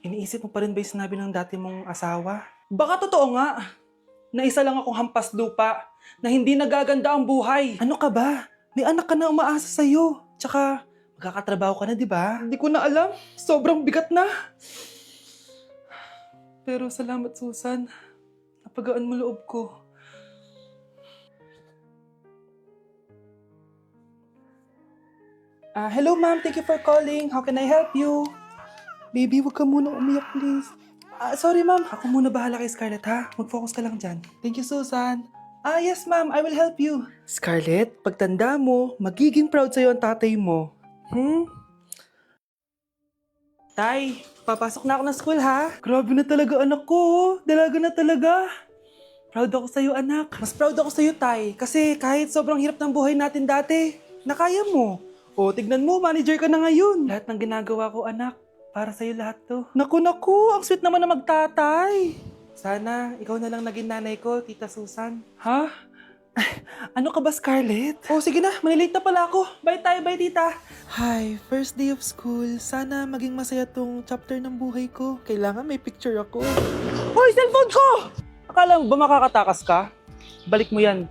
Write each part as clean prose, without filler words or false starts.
Iniisip mo pa rin ba yung sinabi ng dati mong asawa? Baka totoo nga, na isa lang akong hampas lupa, na hindi nagaganda ang buhay. Ano ka ba? May anak ka na umaasa sa'yo. Tsaka, magkakatrabaho ka na, di ba? Hindi ko na alam. Sobrang bigat na. Pero salamat, Susan. Napagaan mo loob ko. Hello, ma'am. Thank you for calling. How can I help you? Baby, wag ka muna umiyak, please. Sorry, ma'am. Ako muna bahala kay Scarlett, ha? Mag-focus ka lang dyan. Thank you, Susan. Yes, ma'am. I will help you. Scarlett, pagtanda mo, magiging proud sa'yo ang tatay mo. Tay, papasok na ako ng school, ha? Grabe na talaga, anak ko. Dalaga na talaga. Proud ako sa'yo, anak. Mas proud ako sa'yo, Tay. Kasi kahit sobrang hirap ng buhay natin dati, nakaya mo. O, tignan mo, manager ka na ngayon. Lahat ng ginagawa ko, anak, para sa'yo lahat to. Naku, ang sweet naman na magtatay. Sana, ikaw na lang naging nanay ko, Tita Susan. Ha? Ano ka ba, Scarlett? Oh, sige na, malilate na pala ako. Bye tayo, bye, Tita. Hi, first day of school. Sana maging masaya tong chapter ng buhay ko. Kailangan may picture ako. Hoy, cellphone ko! Akala mo ba makakatakas ka? Balik mo yan.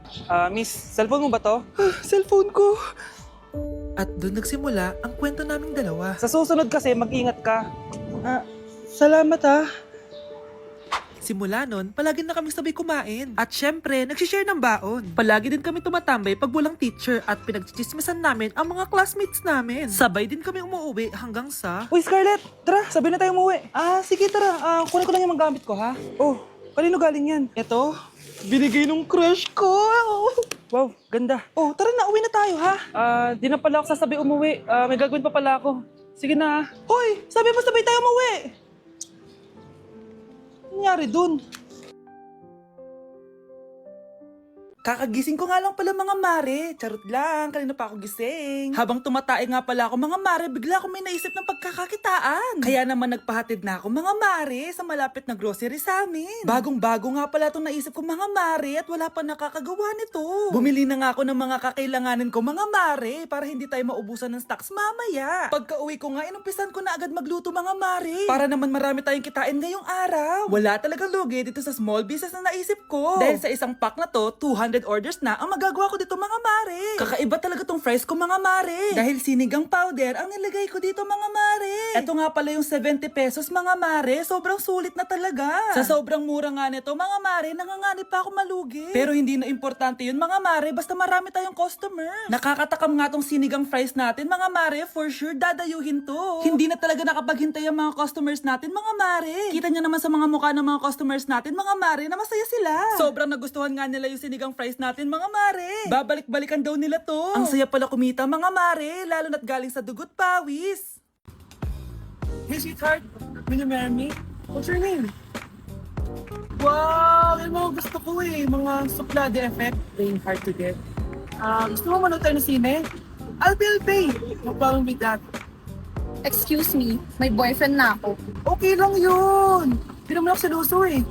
Miss, cellphone mo ba to? Cellphone ko. At doon nagsimula ang kwento naming dalawa. Sa susunod kasi, mag-ingat ka. Salamat ha. Simula nun, palagi na kami sabay kumain. At syempre, nagsishare ng baon. Palagi din kami tumatambay pag walang teacher at pinagchichismisan namin ang mga classmates namin. Sabay din kami umuwi hanggang sa... Uy, Scarlett! Tara, sabay na tayo umuwi. Sige, tara. Kunin ko lang yung mga gamit ko, ha? Oh, kanino galing yan? Ito, binigay nung crush ko. Wow, ganda. Oh, tara na, uwi na tayo, ha? Di na pala ako sasabi umuwi. May gagawin pa pala ako. Sige na. Hoy, sabi mo sabay tayo umuwi. Ano nangyari dun? Kakagising ko nga lang pala mga mare. Charot lang, kanina pa ako gising. Habang tumatae nga pala ako mga mare, bigla ako may naisip ng pagkakakitaan. Kaya naman nagpahatid na ako mga mare sa malapit na grocery sa amin. Bagong-bago nga pala itong naisip ko mga mare at wala pa nakakagawa nito. Bumili na nga ako ng mga kakailanganin ko mga mare para hindi tayo maubusan ng stocks mamaya. Pagka uwi ko nga, inumpisan ko na agad magluto mga mare. Para naman marami tayong kitain ngayong araw. Wala talagang lugi dito sa small business na naisip ko. Dahil sa isang pack na to, 200 orders na ang magagawa ko dito mga mare. Kakaiba talaga tong fries ko mga mare. Dahil sinigang powder ang nilagay ko dito mga mare. Ito nga pala yung 70 pesos mga mare. Sobrang sulit na talaga. Sa sobrang mura nga nito mga mare, nanganganib pa ako malugi. Pero hindi na importante yun mga mare, basta marami tayong customer. Nakakatakam nga tong sinigang fries natin mga mare, for sure dadayuhin to. Hindi na talaga nakapaghintay ang mga customers natin mga mare. Kita niya naman sa mga mukha ng mga customers natin mga mare na masaya sila. Sobrang nagustuhan nga nila yung sinigang fries natin mga mare. Babalik-balikan daw nila to. Ang saya pala kumita mga mare, lalo na't galing sa dugot pawis. Hey sweetheart, will you marry me? What's your name? Wow, yun mo gusto ko eh, mga suplade effect, playing hard to get. Gusto mo manood tayo ng sine? I'll pay. No problem with that. Excuse me, may boyfriend na ako. Okay lang yun. Hindi naman ako seloso eh.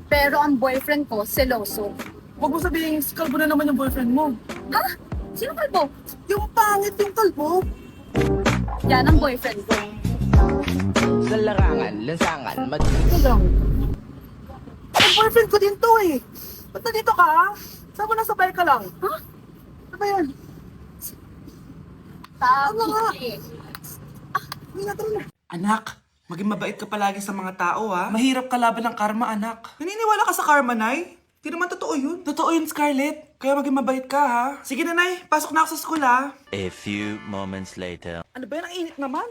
Pero ang boyfriend ko, seloso. Huwag mo sabihin, kalbo na naman yung boyfriend mo. Ha? Sino kalbo? Yung pangit yung kalbo. Yan ang boyfriend ko. Sa larangan, lansangan, Ito lang. Ang boyfriend ko din to eh. Ba't nandito ka? Saan mo nasabay ka lang? Ha? Ano ba yan? Tama nga. eh. na. Anak, maging mabait ka palagi sa mga tao, ha? Mahirap kalaban ng karma, anak. Naniniwala ka sa karma, Nay? Di naman totoo yun. Totoo yun, Scarlett. Kaya maging mabait ka, ha? Sige na, Nay. Pasok na ako sa school, ha? A few moments later. Ano ba yan? Ang init naman.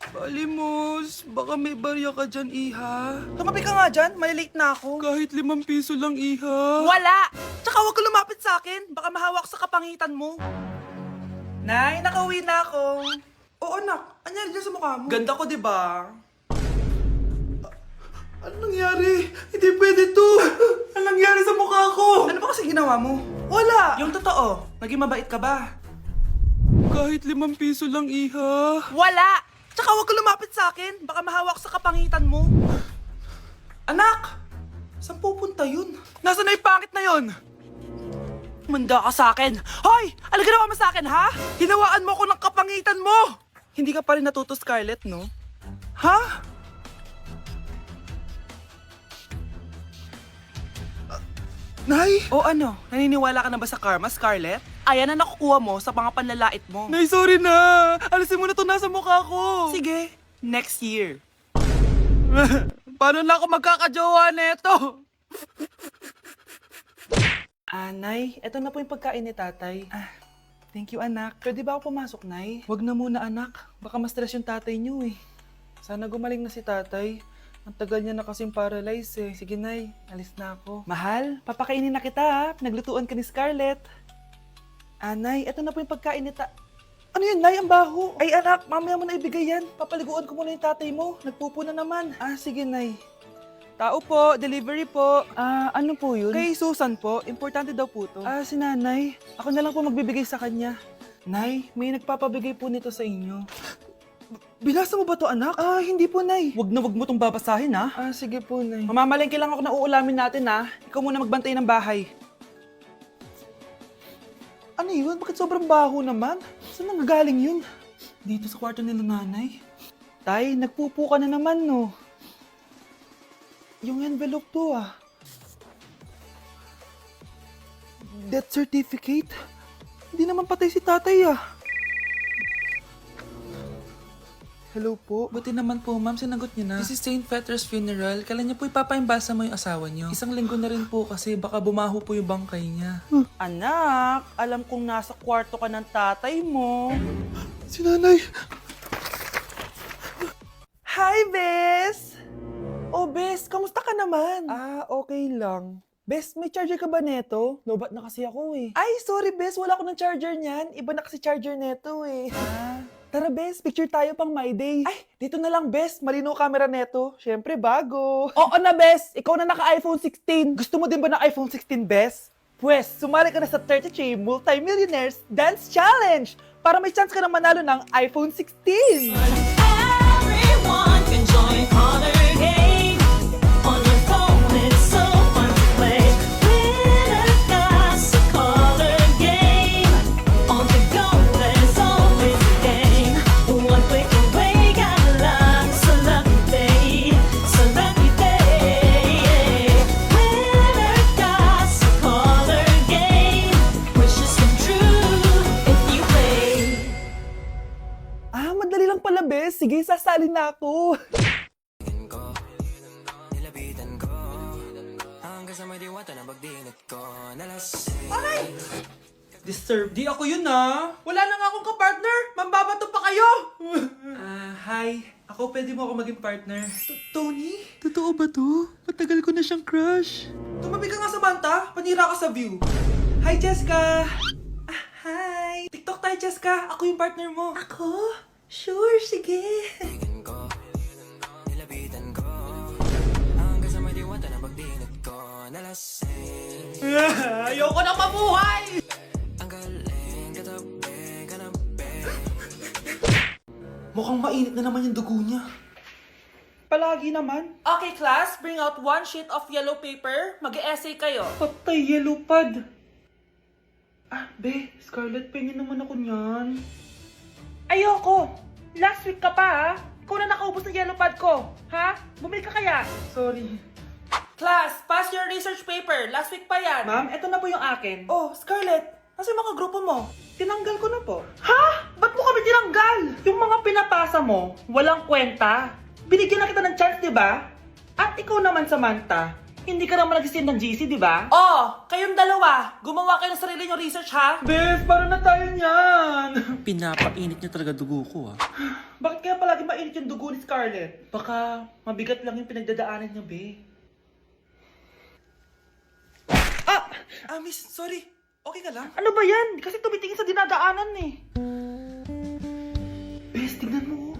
Balimos, baka may barya ka dyan, Iha. Tumabi ka nga dyan. Malilate na ako. Kahit 5 piso lang, Iha. Wala! Tsaka huwag ka lumapit sa akin. Baka mahawak sa kapangitan mo. Nay, nakauwi na ako. Oo, anak. Anyari dyan sa mukha mo? Ganda ko, di ba? Ano nangyari? Hindi pwede to! Ano nangyari sa mukha ko? Ano ba kasi ginawa mo? Wala! Yung totoo, naging mabait ka ba? Kahit 5 piso lang, Iha. Wala! Tsaka huwag ka lumapit sa akin. Baka mahawak sa kapangitan mo. Anak! Saan pupunta yun? Nasaan na yung pangit na yun? Manda ka sa akin. Hoy! Ano ginawa mo sa akin, ha? Hinawaan mo ako ng kapangitan mo! Hindi ka pa rin natuto, Scarlett, no? Ha? Nay! O ano, naniniwala ka na ba sa karma, Scarlett? Ayan na nakukuha mo sa mga panlalait mo. Nay, sorry na! Alisin mo na to nasa mukha ko! Sige, next year. Paano na ako magkakajowa neto? Nay, eto na po yung pagkain ni tatay. Thank you, anak. Pwede ba ako pumasok, Nay? Wag na muna, anak. Baka ma-stress yung tatay niyo eh. Sana gumaling na si tatay. Ang tagal niya na kasing paralyzed eh. Sige, Nay. Alis na ako. Mahal, papakainin na kita ha. Pinaglutuan ka ni Scarlett. Nay, eto na po yung pagkain ni Ano yun, Nay? Ang baho. Ay, anak, mamaya mo na ibigay yan. Papaliguan ko muna yung tatay mo. Nagpupo na naman. Sige, Nay. Tao po, delivery po. Ano po yun? Kay Susan po, importante daw po to. Si nanay. Ako na lang po magbibigay sa kanya. Nay, may nagpapabigay po nito sa inyo. Binasa mo ba to, anak? Hindi po, Nay. Wag na wag mo tong babasahin, ha? Sige po, Nay. Mamamalengke lang ako na uulamin natin, ha? Ikaw muna magbantay ng bahay. Ano yun? Bakit sobrang baho naman? Saan nanggagaling yun? Dito sa kwarto nila nanay. Tay, nagpupo ka na naman, no? Yung envelope to, Death certificate? Hindi naman patay si tatay, Hello po. Buti naman po, ma'am. Sinagot niyo na. This is St. Peter's Funeral. Kailan niyo po ipapaimbasa mo yung asawa niyo? Isang linggo na rin po kasi baka bumaho po yung bangkay niya. Anak, alam kong nasa kwarto ka ng tatay mo. Si nanay! Hi, Bes! Oh, Bes, kamusta ka naman? Okay lang. Bes, may charger ka ba neto? Lobat na kasi ako eh. Ay, sorry Bes, wala ko ng charger niyan. Iba na kasi charger neto eh. Tara Bes, picture tayo pang My Day. Ay, dito na lang Bes, malinaw camera neto. Syempre bago. Oo na Bes, ikaw na naka-iPhone 16. Gusto mo din ba ng iPhone 16 Bes? Pwes, sumali ka na sa 33 Multi-Millionaires Dance Challenge para may chance ka na manalo ng iPhone 16. Everyone can join Honor Game. On your phone, it's so fun to play. Winner's got a color game. On the go, there's always a game. One click away, got a lot. So lucky day, so lucky day. Winner's got a color game. Wishes come true if you play. Madali lang pala, Bes. Sige, sasali na ako. Disturb. Di ako yun, Wala na nga akong kapartner. Mambabato pa kayo. Hi. Ako, pwede mo ako maging partner. Tony? Totoo ba to? Matagal ko na siyang crush. Tumabi ka nga sa banta. Panira ka sa view. Hi, Jessica. Hi. TikTok tayo, Jessica. Ako yung partner mo. Ako? Sure, sige. Ayoko na mabuhay! Mukhang mainit na naman yung dugo niya. Palagi naman. Okay, class. Bring out one sheet of yellow paper. Mag-essay kayo. Patay, yellow pad. Be, Scarlett, pingin naman ako niyan. Ayoko! Last week ka pa, Ikaw na nakaubos ng yellow pad ko. Ha? Bumili ka kaya? Sorry. Class, pass your research paper. Last week pa yan. Ma'am, eto na po yung akin. Oh, Scarlett, nasa yung mga grupo mo? Tinanggal ko na po. Ha? Ba't mo kami tinanggal? Yung mga pinapasa mo, walang kwenta. Binigyan na kita ng chance, di ba? At ikaw naman, Samantha, hindi ka naman nag-send ng GC, di ba? Oh, kayong dalawa. Gumawa kayo ng sarili nyo research, ha? Bes, paano na tayo niyan? Pinapainit niya talaga dugo ko, Bakit kaya palagi mainit yung dugo ni Scarlett? Baka mabigat lang yung pinagdadaanan niya, be. Miss, sorry. Okay ka lang? Ano ba yan? Kasi tumitingin sa dinadaanan eh. Bes, tignan mo.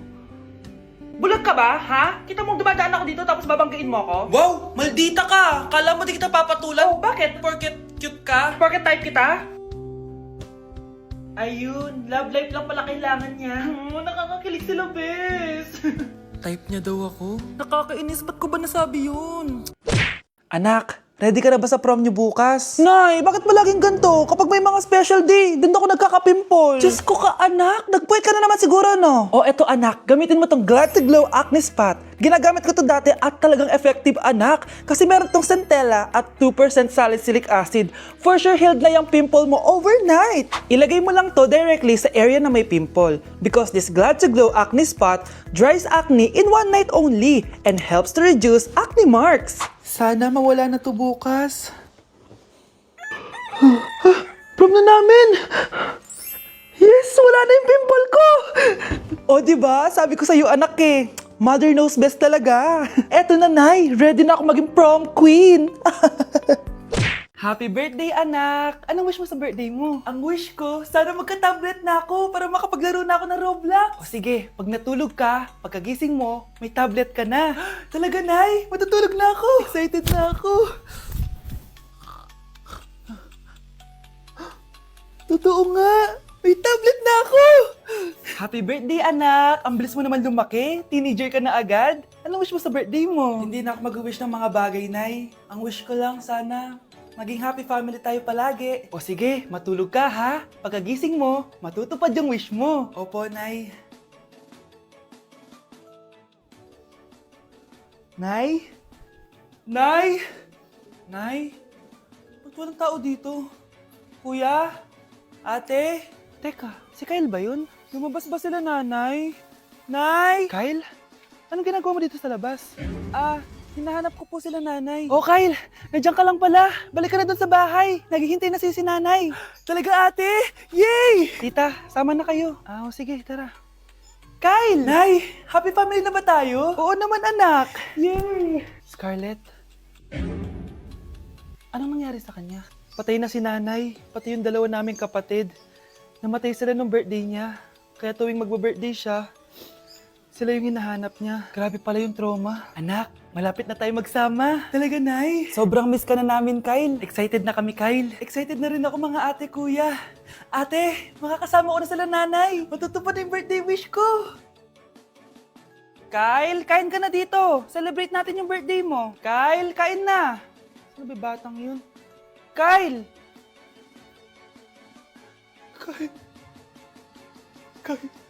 Bulag ka ba, ha? Kita mong dumadaan ako dito tapos babanggain mo ako? Wow! Maldita ka! Kala mo di kita papatulan? Oh, bakit? Porket cute ka? Porket type kita? Ayun, love life lang pala kailangan niya. Nakakakilig sila, bes. Type niya daw ako. Nakakainis, ba't ko ba nasabi yun? Anak, Ready ka na ba sa prom niyo bukas? Nay, bakit ba laging ganito? Kapag may mga special day, doon ako nagkakapimple. Diyos ko ka, anak. Nagpuwit ka na naman siguro, no? O, eto anak. Gamitin mo tong Glad to Glow Acne Spot. Ginagamit ko to dati at talagang effective, anak. Kasi meron tong centella at 2% salicylic acid. For sure, healed na yung pimple mo overnight. Ilagay mo lang to directly sa area na may pimple. Because this Glad to Glow Acne Spot dries acne in one night only and helps to reduce acne marks. Sana mawala na to bukas. Prom na namin! Yes! Wala na yung pimple ko! O, diba? Sabi ko sa'yo, anak eh. Mother knows best talaga. Eto na, Nay. Ready na ako maging prom queen. Happy birthday, anak! Anong wish mo sa birthday mo? Ang wish ko, sana magka-tablet na ako para makapaglaro na ako ng Roblox. O sige, pag natulog ka, pagkagising mo, may tablet ka na. Talaga, Nay? Matutulog na ako. Excited na ako. Totoo nga. May tablet na ako. Happy birthday, anak. Ang bilis mo naman lumaki. Teenager ka na agad. Anong wish mo sa birthday mo? Hindi na ako mag-wish ng mga bagay, Nay. Ang wish ko lang sana maging happy family tayo palagi. O sige, matulog ka ha. Pagkagising mo, matutupad yung wish mo. Opo, Nay. Nay? Nay? Nay? Ba't walang tao dito? Kuya? Ate? Teka, si Kyle ba yun? Lumabas ba sila, nanay? Nay? Kyle? Anong ginagawa mo dito sa labas? Hinahanap ko po sila, nanay. Oh, Kyle! Nandiyan ka lang pala. Balik ka na doon sa bahay. Naghihintay na si nanay. Talaga, ate? Yay! Tita, sama na kayo. Sige, tara. Kyle! Nay, happy family na ba tayo? Oo naman, anak. Yay! Scarlett? Anong nangyari sa kanya? Patay na si nanay, pati yung dalawa naming kapatid. Namatay sila nung birthday niya. Kaya tuwing magbe-birthday siya, sila yung hinahanap niya. Grabe pala yung trauma. Anak, malapit na tayo magsama. Talaga, Nay. Sobrang miss ka na namin, Kyle. Excited na kami, Kyle. Excited na rin ako, mga ate, kuya. Ate, makakasama ko na sila, nanay. Matutupad na yung birthday wish ko. Kyle, kain ka na dito. Celebrate natin yung birthday mo. Kyle, kain na. Sino ba batang yun? Kyle! Kyle! Kyle!